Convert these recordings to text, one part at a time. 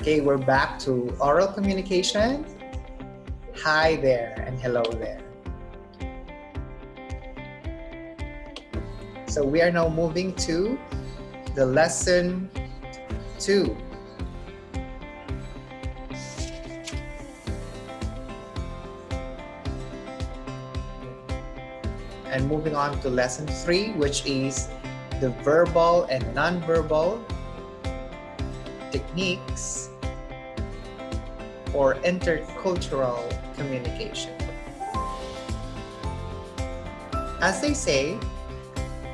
Okay, we're back to oral communication. Hi there and hello there. So we are now moving to the lesson 2. And moving on to lesson 3, which is the verbal and nonverbal techniques or intercultural communication. As they say,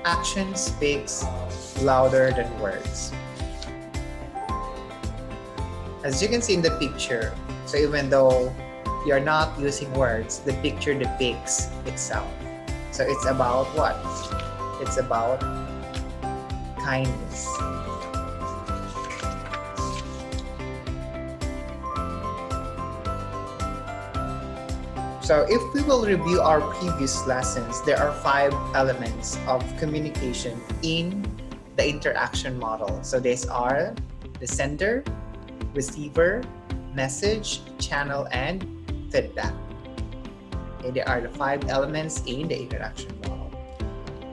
action speaks louder than words. As you can see in the picture, so even though you're not using words, the picture depicts itself. So it's about what? It's about kindness. So if we will review our previous lessons, there are 5 elements of communication in the interaction model. So these are the sender, receiver, message, channel, and feedback. Okay, there are the 5 elements in the interaction model.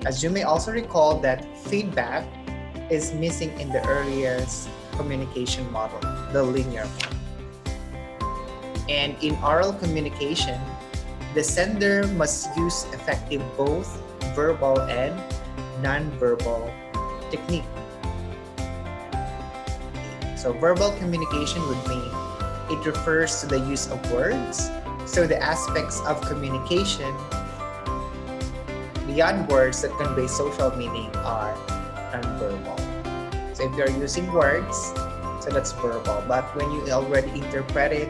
As you may also recall that feedback is missing in the earliest communication model, the linear one. And in oral communication, the sender must use effective both verbal and non-verbal technique. So verbal communication would mean it refers to the use of words. So the aspects of communication beyond words that convey social meaning are non-verbal. So if you're using words, so that's verbal. But when you already interpret it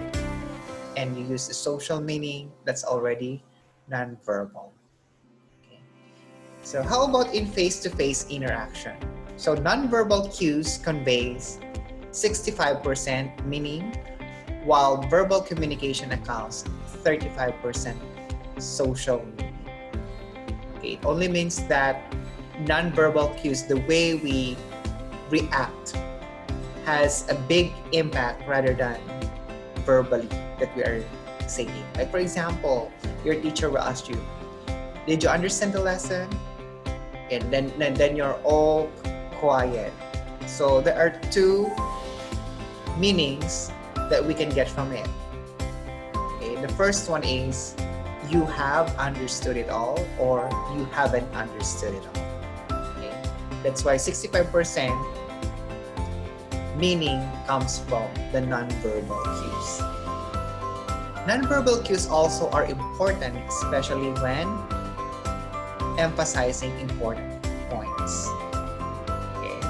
and you use the social meaning, that's already non-verbal. Okay. So how about in face-to-face interaction? So non-verbal cues conveys 65% meaning, while verbal communication accounts 35% social meaning. Okay, it only means that non-verbal cues, the way we react, has a big impact rather than verbally that we are saying. Like for example, your teacher will ask you, did you understand the lesson? And then you're all quiet. So there are 2 meanings that we can get from it. Okay, the first one is you have understood it all or you haven't understood it all. Okay, that's why 65% meaning comes from the nonverbal cues. Nonverbal cues also are important, especially when emphasizing important points. Okay.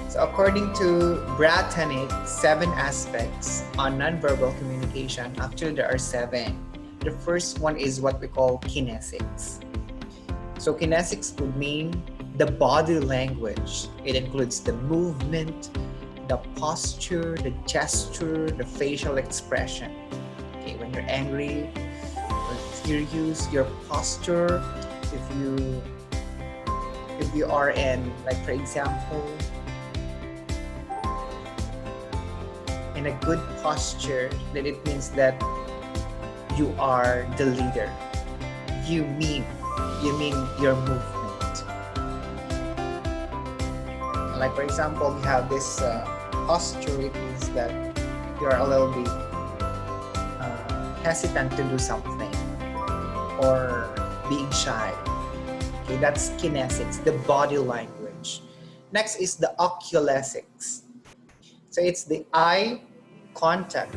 So according to Bratanic, 7 aspects on nonverbal communication. Actually, there are 7. The first one is what we call kinetics. So kinetics would mean the body language. It includes the movement, the posture, the gesture, the facial expression. Okay, when you're angry or furious, your posture. If you are in, like for example, in a good posture, then it means that you are the leader. You mean your movement. Like for example, you have this posture, it means that you're a little bit hesitant to do something or being shy. Okay, that's kinesics, the body language. Next is the oculesics. So it's the eye contact.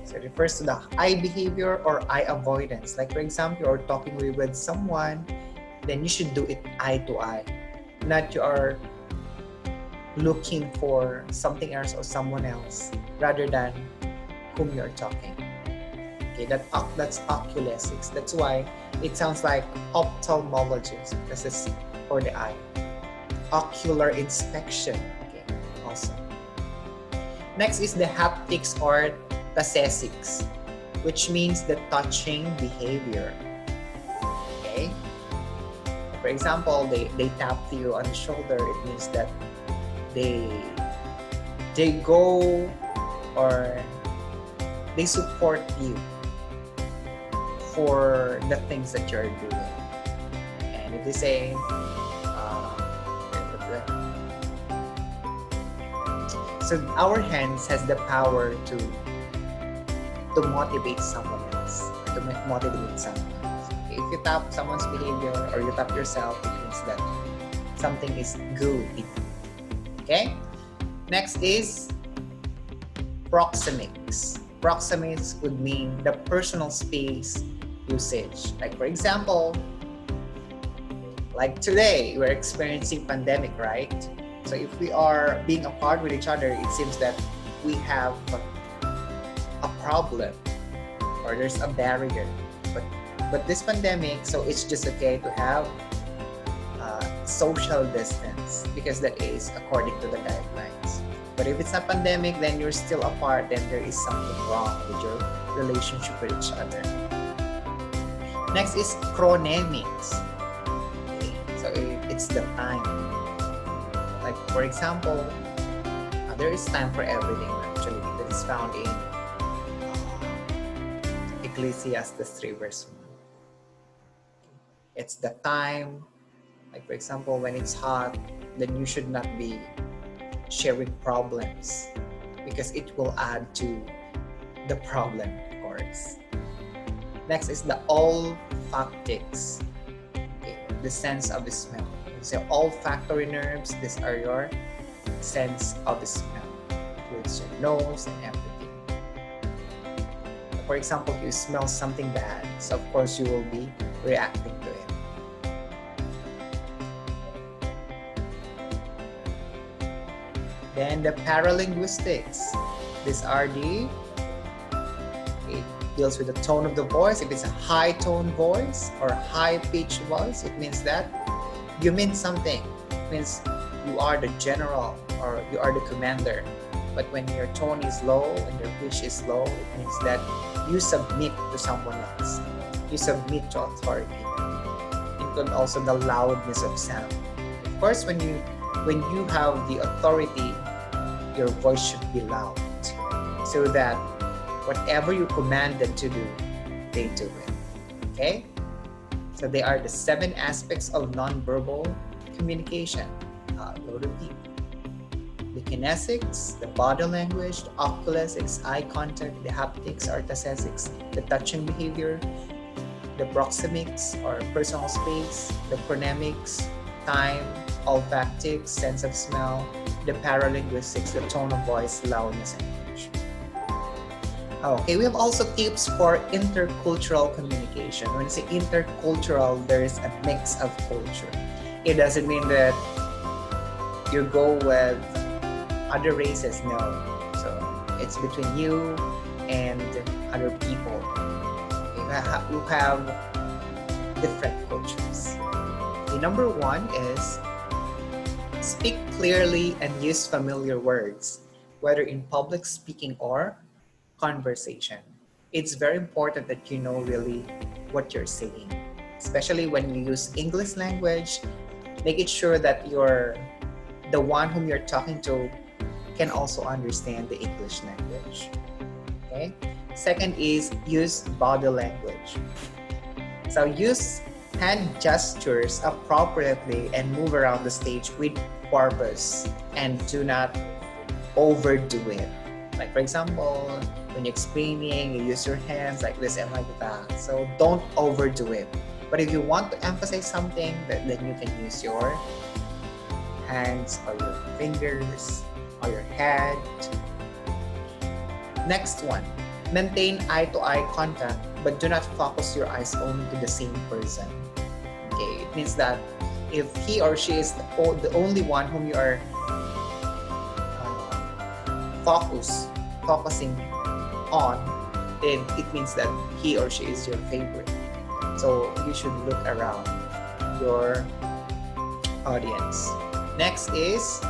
So it refers to the eye behavior or eye avoidance. Like for example, you're talking with someone, then you should do it eye to eye, not you are looking for something else or someone else rather than whom you're talking. Okay, that's oculesics. That's why it sounds like ophthalmologist because it's for the eye. Ocular inspection. Okay, also. Next is the haptics or tasesics, which means the touching behavior. Okay. For example, they tap you on the shoulder. It means that they they go or they support you for the things that you're doing. And if they say, so our hands has the power to motivate someone else, to motivate someone else. If you tap someone's behavior or you tap yourself, it means that something is good. Okay? Next is proxemics. Proxemics would mean the personal space usage. Like for example, like today, we're experiencing pandemic, right? So if we are being apart with each other, it seems that we have a problem or there's a barrier. But this pandemic, so it's just okay to have social distance because that is according to the guidelines. But if it's a pandemic, then you're still apart, then there is something wrong with your relationship with each other. Next is chronemics. Okay, so it's the time. Like for example, there is time for everything actually. That is found in Ecclesiastes 3 verse 1. It's the time. Like for example, when it's hot, then you should not be sharing problems because it will add to the problem, of course. Next is the olfactics, okay, the sense of the smell. So olfactory nerves, these are your sense of the smell. Includes your nose and everything. For example, if you smell something bad, so of course you will be reacting to it. Then the paralinguistics. These are it deals with the tone of the voice. If it's a high tone voice or high pitched voice, it means that you mean something. It means you are the general or you are the commander. But when your tone is low and your pitch is low, it means that you submit to someone else. You submit to authority. Include also the loudness of sound. Of course, when you have the authority, your voice should be loud so that whatever you command them to do, they do it. Okay? So they are the 7 aspects of nonverbal communication. We'll repeat. The kinesics, the body language, the oculesics, eye contact, the haptics or tasesics, the touching behavior, the proxemics or personal space, the chronemics, time, olfactics, sense of smell, the paralinguistics, the tone of voice, loudness, and pitch. Okay, we have also tips for intercultural communication. When you say intercultural, there is a mix of culture. It doesn't mean that you go with other races, no. So it's between you and other people. You have different cultures. The number 1 is speak clearly and use familiar words, whether in public speaking or conversation. It's very important that you know really what you're saying, especially when you use English language. Make it sure that the one whom you're talking to can also understand the English language. Okay. Second is use body language. So use hand gestures appropriately and move around the stage with purpose and do not overdo it. Like for example, when you're explaining, you use your hands like this and like that. So don't overdo it. But if you want to emphasize something, then you can use your hands or your fingers or your head. Next one, maintain eye-to-eye contact, but do not focus your eyes only to the same person. Okay, it means that if he or she is the only one whom you are focusing on, then it means that he or she is your favorite. So you should look around your audience. Next is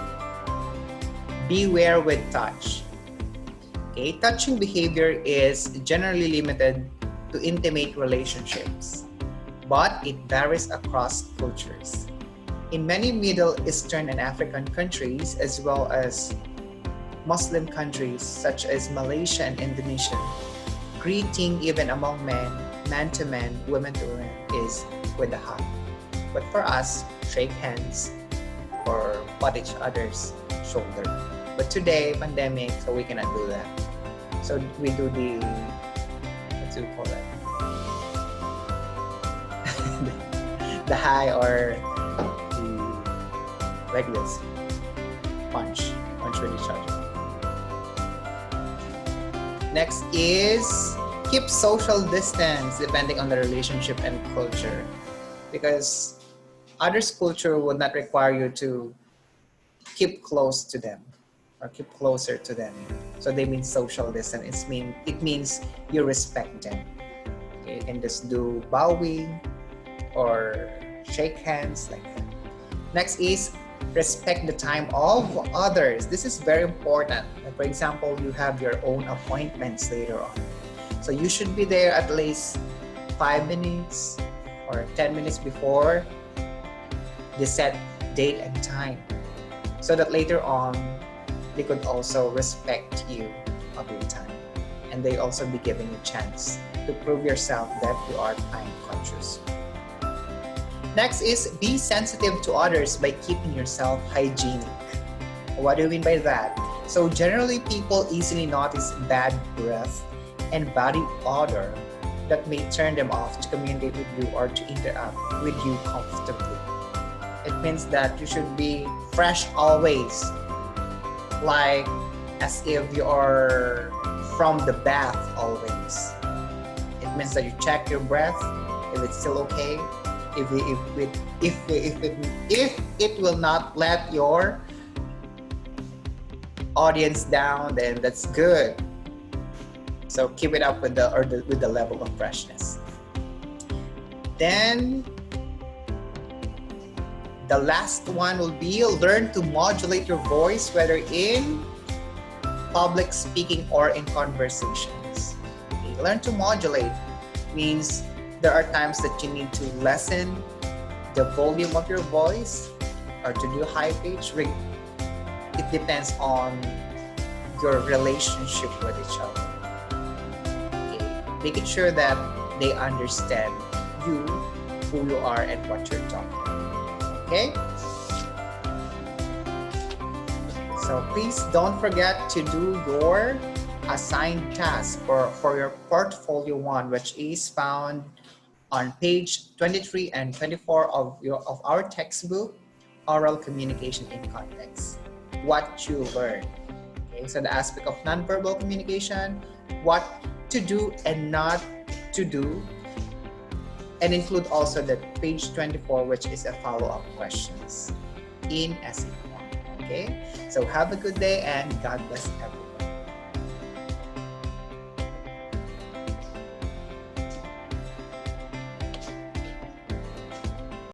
beware with touch. Okay, touching behavior is generally limited to intimate relationships, but it varies across cultures. In many Middle Eastern and African countries, as well as Muslim countries such as Malaysia and Indonesia, greeting even among men, man to man, women to women, is with a hug. But for us, shake hands or pat each other's shoulder. But today, pandemic, so we cannot do that. So we do the, what do you call that? The high or the, like this, punch with each other. Next is keep social distance depending on the relationship and culture, because others' culture would not require you to keep close to them or keep closer to them. So they mean social distance. It means you respect them. Okay, you can just do bowing or shake hands like that. Next is respect the time of others. This is very important. Like for example, you have your own appointments later on. So you should be there at least 5 minutes or 10 minutes before the set date and time, so that later on they could also respect you of your time, and they also be giving you a chance to prove yourself that you are time conscious. Next is be sensitive to others by keeping yourself hygienic. What do you mean by that? So generally people easily notice bad breath and body odor that may turn them off to communicate with you or to interact with you comfortably. It means that you should be fresh always, like as if you are from the bath always. It means that you check your breath, if it's still okay, if it will not let your audience down, then that's good. So keep it up with the level of freshness. Then the last one will be learn to modulate your voice, whether in public speaking or in conversations. Okay. Learn to modulate means there are times that you need to lessen the volume of your voice or to do high pitch. It depends on your relationship with each other. Okay. Making sure that they understand you, who you are, and what you're talking about. Okay? So please don't forget to do your assigned task for your portfolio 1, which is found on page 23 and 24 of our textbook, Oral Communication in Context. What you learn. Okay, so the aspect of nonverbal communication, what to do and not to do, and include also the page 24, which is a follow-up questions in essay form. Okay, so have a good day and God bless everyone.